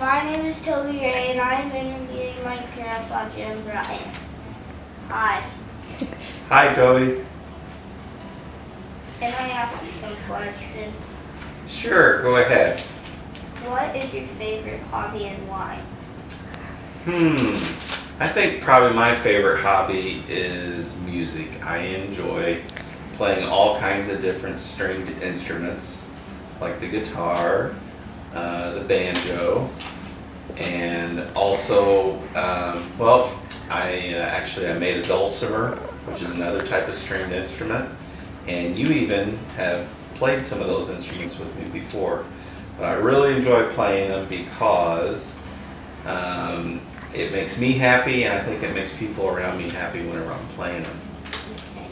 My name is Toby and I'm interviewing my grandpa, Jim Bryant. Hi. Hi, Toby. Can I ask you some questions? Sure, go ahead. What is your favorite hobby and why? I think probably my favorite hobby is music. I enjoy playing all kinds of different stringed instruments, like the guitar, the banjo, and also, I made a dulcimer, which is another type of stringed instrument, and you even have played some of those instruments with me before. But I really enjoy playing them because it makes me happy, and I think it makes people around me happy whenever I'm playing them. Okay.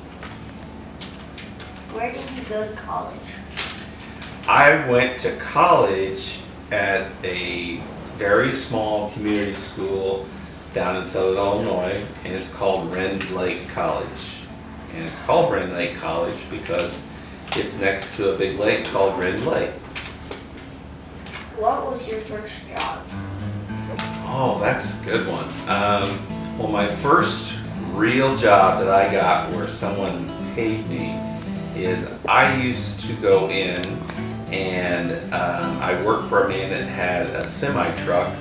Where did you go to college? I went to college at a very small community school down in Southern Illinois, and it's called Rend Lake College. And it's called Rend Lake College because it's next to a big lake called Rend Lake. What was your first job? Oh, that's a good one. Well, my first real job that I got where someone paid me is I used to go in and I worked for a man that had a semi-truck,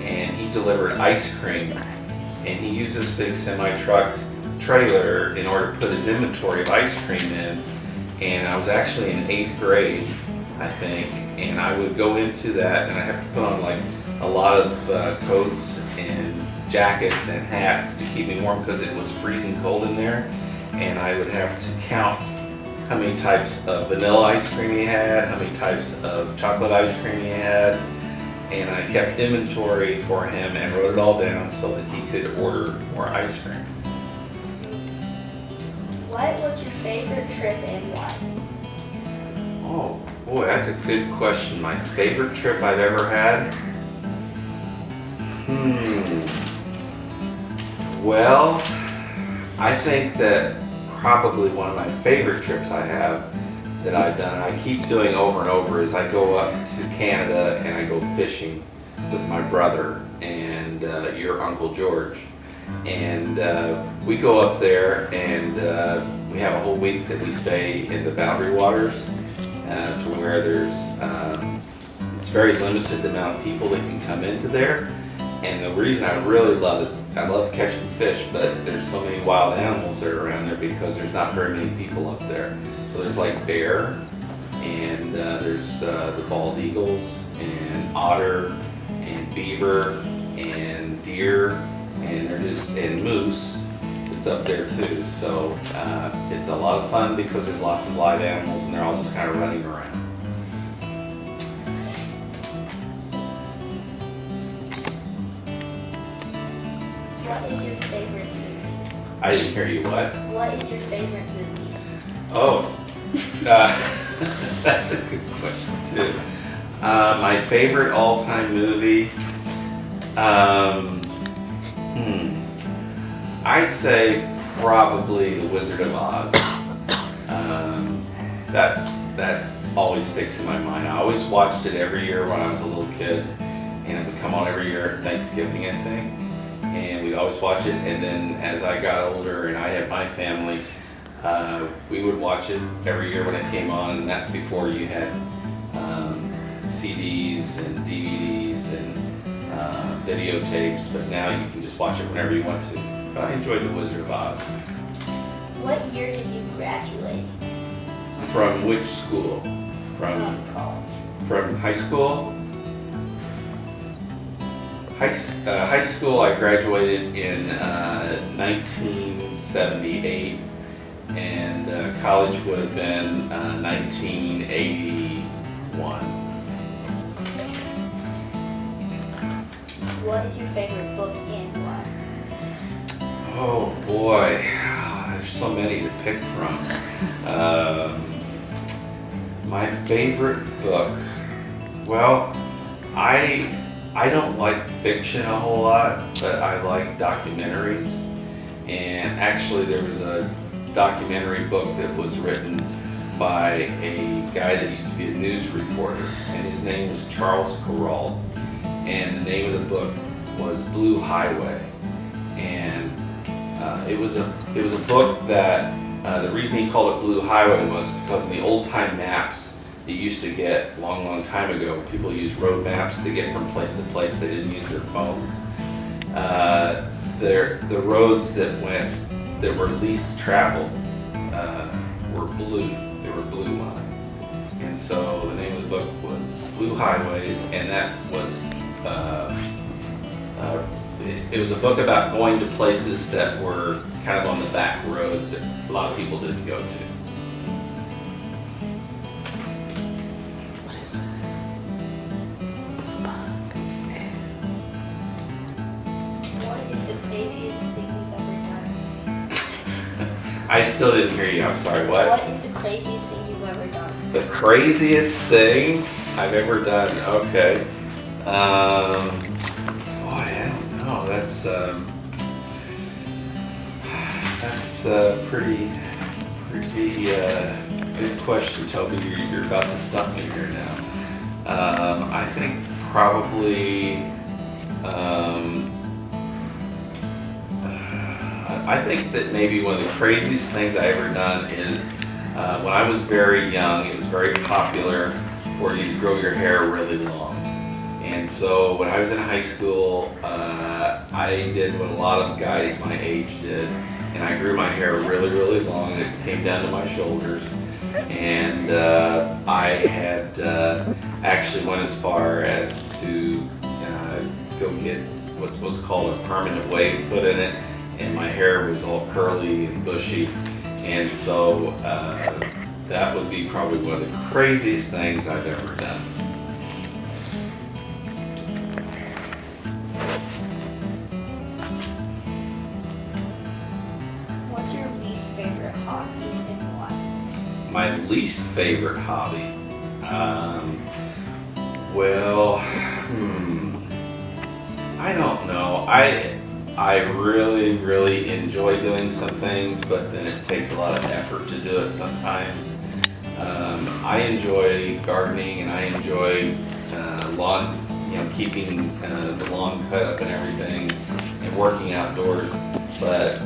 and he delivered ice cream, and he used this big semi-truck trailer in order to put his inventory of ice cream in. And I was actually in 8th grade, I think, and I would go into that and I have to put on like a lot of coats and jackets and hats to keep me warm because it was freezing cold in there, and I would have to count how many types of vanilla ice cream he had, how many types of chocolate ice cream he had, and I kept inventory for him and wrote it all down so that he could order more ice cream. What was your favorite trip and why? Oh boy, that's a good question. My favorite trip I've ever had? Well, I think that probably one of my favorite trips I have that I've done, and I keep doing over and over, is I go up to Canada and I go fishing with my brother and your Uncle George. And we go up there and we have a whole week that we stay in the boundary waters to where there's, it's very limited the amount of people that can come into there. And the reason I really love it, I love catching fish, but there's so many wild animals that are around there because there's not very many people up there. So there's like bear, and there's the bald eagles, and otter, and beaver, and deer, and moose. It's up there too. So it's a lot of fun because there's lots of live animals, and they're all just kind of running around. What is your favorite movie? I didn't hear you. What? What is your favorite movie? Oh, that's a good question too. My favorite all-time movie, I'd say probably The Wizard of Oz. That always sticks in my mind. I always watched it every year when I was a little kid, and it would come on every year at Thanksgiving, I think. And we'd always watch it, and then as I got older and I had my family, we would watch it every year when it came on, and that's before you had CDs and DVDs and videotapes, but now you can just watch it whenever you want to. But I enjoyed The Wizard of Oz. What year did you graduate? From which school? From college. From high school? High school, I graduated in 1978, and college would have been 1981. What is your favorite book and why? Oh boy, there's so many to pick from. My favorite book, well, I don't like fiction a whole lot, but I like documentaries. And actually there was a documentary book that was written by a guy that used to be a news reporter, and his name was Charles Corral. and the name of the book was Blue Highway. And it was a book that the reason he called it Blue Highway was because in the old time maps that you used to get long time ago, people used road maps to get from place to place. They didn't use their phones. The roads that were least traveled were blue. They were blue lines, and so the name of the book was Blue Highways, and that was it was a book about going to places that were kind of on the back roads that a lot of people didn't go to. What is it? What is the craziest thing you've ever done? I still didn't hear you. I'm sorry. What? What is the craziest thing you've ever done? The craziest thing I've ever done. Okay. Boy, I don't know. That's pretty good question, Toby. You're about to stump me here now. I think probably. I think that maybe one of the craziest things I ever done is when I was very young, it was very popular for you to grow your hair really long. And so when I was in high school, I did what a lot of guys my age did, and I grew my hair really long. It came down to my shoulders, and I had actually went as far as to go get what's called a permanent wave put in it, and my hair was all curly and bushy, and so that would be probably one of the craziest things I've ever done. What's your least favorite hobby and why? My least favorite hobby? Well, I don't know. I really enjoy doing some things, but then it takes a lot of effort to do it sometimes. I enjoy gardening, and I enjoy lawn, keeping the lawn cut up and everything, and working outdoors. But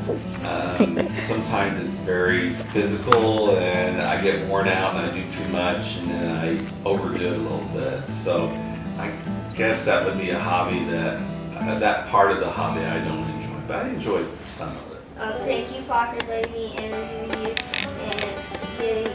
sometimes it's very physical, and I get worn out, and I do too much, and then I overdo it a little bit. So I guess that would be a hobby that part of the hobby I don't enjoy, but I enjoy some of it. Thank you, Parker, for letting me interview you and getting